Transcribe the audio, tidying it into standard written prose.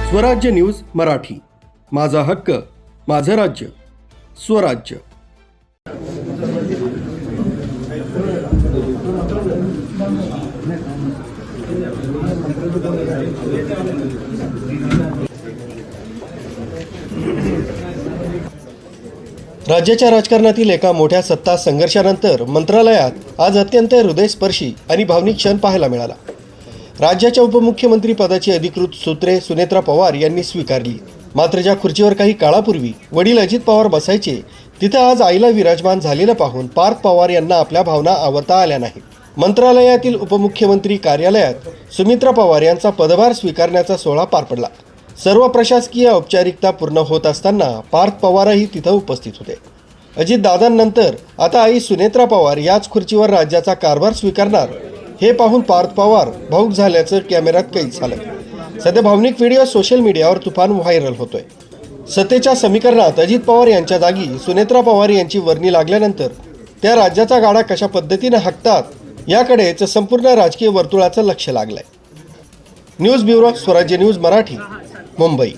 स्वराज्य न्यूज मराठी, माझा हक्क, माझं राज्य, स्वराज्य। राज्याच्या राजकारणातील एका मोठ्या सत्ता संघर्षानंतर मंत्रालयात आज अत्यंत हृदयस्पर्शी आणि भावनिक क्षण पाहायला मिळाला। राज्याच्या उपमुख्यमंत्री पदाची अधिकृत सूत्रे सुनेत्रा पवार यांनी स्वीकारली। मात्र ज्या खुर्चीवर काही काळापूर्वी वडील अजित पवार बसायचे, तिथे आज आईला विराजमान झालेलं पाहून पार्थ पवार यांना आपल्या भावना आवरता आल्या नाहीत। मंत्रालयातील उपमुख्यमंत्री कार्यालयात सुमित्रा पवार यांचा पदभार स्वीकारण्याचा सोहळा पार पडला। सर्व प्रशासकीय औपचारिकता पूर्ण होत असताना पार्थ पवारही तिथे उपस्थित होते। अजित दादांनंतर आता आई सुनेत्रा पवार याच खुर्चीवर राज्याचा कारभार स्वीकारणार हे पाहून पार्थ पवार भावुक झाल्याचं कॅमेऱ्यात कैद झालं। सध्या भावनिक व्हिडिओ सोशल मीडियावर तुफान व्हायरल होतोय। सत्तेच्या समीकरणात अजित पवार यांच्या जागी सुनेत्रा पवार यांची वर्णी लागल्यानंतर त्या राज्याचा गाडा कशा पद्धतीने हाकतात याकडेच संपूर्ण राजकीय वर्तुळाचं लक्ष लागलंय। न्यूज ब्युरो, स्वराज्य न्यूज मराठी, मुंबई।